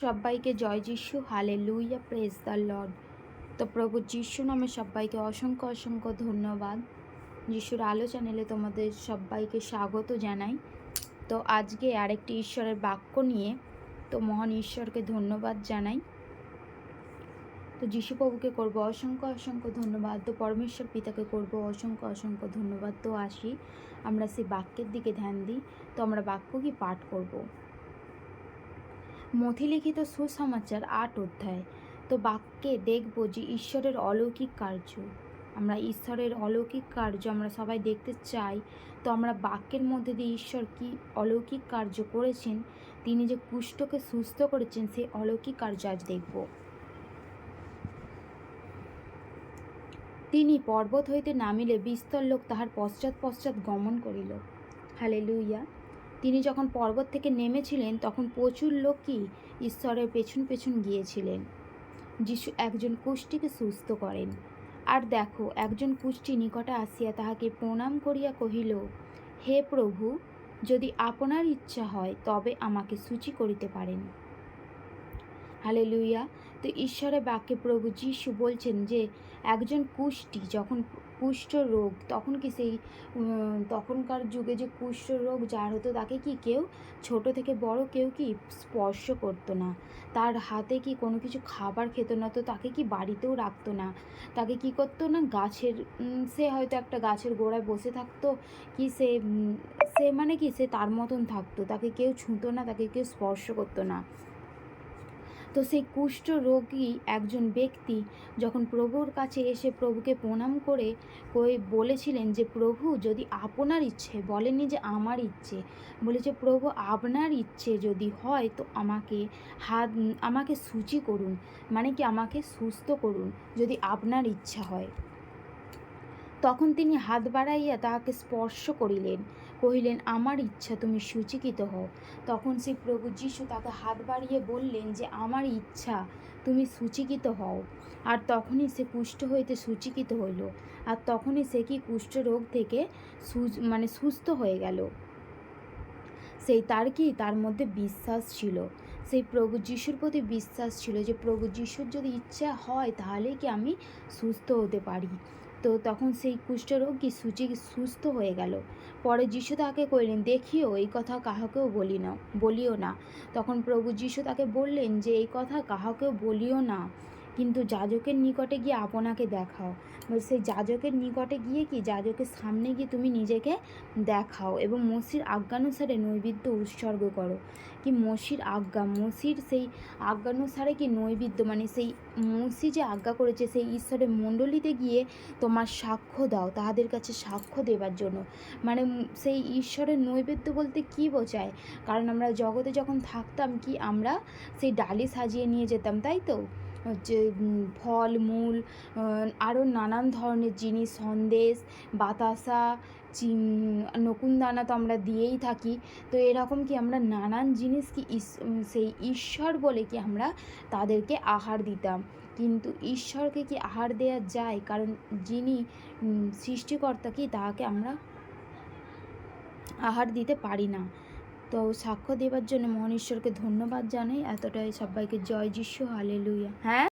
সবাইকে জয় যিশু, hallelujah, praise the Lord. তো প্রভু যিশু নামে সবাইকে অসংখ্য অসংখ্য ধন্যবাদ। যিশুর আলো চ্যানেলে তোমাদের সবাইকে স্বাগত জানাই। তো আজকে আরেকটি ঈশ্বরের বাক্য নিয়ে তো মহান ঈশ্বরকে ধন্যবাদ জানাই। তো যিশু প্রভুকে করব অসংখ্য অসংখ্য ধন্যবাদ, তো পরমেশ্বর পিতাকে করব অসংখ্য অসংখ্য ধন্যবাদ। তো আসি আমরা সেই বাক্যের দিকে ধ্যান দিই। তো আমরা বাক্য কি পাঠ করব। মথিলিখিত সুসমাচার 8 অধ্যায়। তো বাক্যে দেখব যে ঈশ্বরের অলৌকিক কার্য, আমরা ঈশ্বরের অলৌকিক কার্য আমরা সবাই দেখতে চাই। তো আমরা বাক্যের মধ্যে দিয়ে ঈশ্বর কি অলৌকিক কার্য করেছেন, তিনি যে কুষ্ঠকে সুস্থ করেছেন, সেই অলৌকিক কার্য আজ দেখব। তিনি পর্বত হইতে নামিলে বিস্তর লোক তাহার পশ্চাৎ পশ্চাৎ গমন করিল। হালেলুইয়া। তিনি যখন পর্বত থেকে নেমেছিলেন তখন প্রচুর লোকই ঈশ্বরের পেছন পেছন গিয়েছিলেন। যিশু একজন কুষ্ঠীকে সুস্থ করেন। আর দেখো, একজন কুষ্ঠী নিকটে আসিয়া তাহাকে প্রণাম করিয়া কহিল, হে প্রভু, যদি আপনার ইচ্ছা হয় তবে আমাকে সূচি করিতে পারেন। হালেলুইয়া। তো ঈশ্বরের বাক্যে প্রভু যিশু বলছেন যে একজন কুষ্ঠী, যখন কুষ্ঠ রোগ, তখন কি সেই তখনকার যুগে যে কুষ্ঠ রোগ যার হতো তাকে কি কেউ ছোট থেকে বড় কেউ কি স্পর্শ করতো না, তার হাতে কি কোনো কিছু খাবার খেত না, তো তাকে কি বাড়িতেও রাখতো না, তাকে কি করতো না গাছের সে হয়তো একটা গাছের গোড়ায় বসে থাকতো, কি সে সে মানে কি সে তার মতন থাকতো, তাকে কেউ ছুঁতো না, তাকে কেউ স্পর্শ করতো না। তো সেই কুষ্ঠ রোগী একজন ব্যক্তি যখন প্রভুর কাছে এসে প্রভুকে প্রণাম করে বলেছিলেন যে প্রভু, যদি আপনার ইচ্ছে, বলেননি যে আমার ইচ্ছে, বলেছে প্রভু আপনার ইচ্ছে যদি হয় তো আমাকে সূচি করুন, মানে কি আমাকে সুস্থ করুন যদি আপনার ইচ্ছা হয়। তখন তিনি হাত বাড়াইয়া তাহাকে স্পর্শ করিলেন, কহিলেন, আমার ইচ্ছা, তুমি সূচিকৃত হও। তখন সেই প্রভু যিশু তাকে হাত বাড়িয়ে বললেন যে আমার ইচ্ছা, তুমি সূচিকৃত হও। আর তখনই সে কুষ্ঠ হইতে সূচিকৃত হইল, আর তখনই সে কি কুষ্ঠ রোগ থেকে সুস্থ হয়ে গেল। সেই তার মধ্যে বিশ্বাস ছিল, সেই প্রভু যিশুর প্রতি বিশ্বাস ছিল যে প্রভু যিশুর যদি ইচ্ছা হয় তাহলে কি আমি সুস্থ হতে পারি। তো তখন সেই কুষ্ঠরোগী সুস্থ হয়ে গেল। পরে যিশু তাকে কইলেন, দেখিও এই কথা কাহাকেও বলিও না। তখন প্রভু যিশু তাকে বললেন যে এই কথা কাহাকেও বলিও না, কিন্তু যাজকের নিকটে গিয়ে আপনাকে দেখাও। সেই যাজকের নিকটে গিয়ে কি যাজকের সামনে গিয়ে তুমি নিজেকে দেখাও এবং মসির আজ্ঞানুসারে নৈবেদ্য উৎসর্গ করো। কি মসির সেই আজ্ঞানুসারে কি নৈবেদ্য, মানে সেই মসি যে আজ্ঞা করেছে সেই ঈশ্বরের মণ্ডলীতে গিয়ে তোমার সাক্ষ্য দাও, তাহাদের কাছে সাক্ষ্য দেবার জন্য। মানে সেই ঈশ্বরের নৈবেদ্য বলতে কি বোঝায়, কারণ আমরা জগতে যখন থাকতাম কি আমরা সেই ডালি সাজিয়ে নিয়ে যেতাম, তাই তো, হচ্ছে ফল মূল, আরও নানান ধরনের জিনিস, সন্দেশ, বাতাসা, নকুনদানা তো আমরা দিয়েই থাকি। তো এরকম কি আমরা নানান জিনিস কি সেই ঈশ্বর বলে কি আমরা তাদেরকে আহার দিতাম। কিন্তু ঈশ্বরকে কি আহার দেওয়া যায়, কারণ যিনি সৃষ্টিকর্তা কি তাহাকে আমরা আহার দিতে পারি না। তো সাক্ষ্য দেবার জন্য মহান ঈশ্বরকে ধন্যবাদ জানাই। এতটাই, সবাইকে জয় যিশু, হালেলুয়া। হ্যাঁ।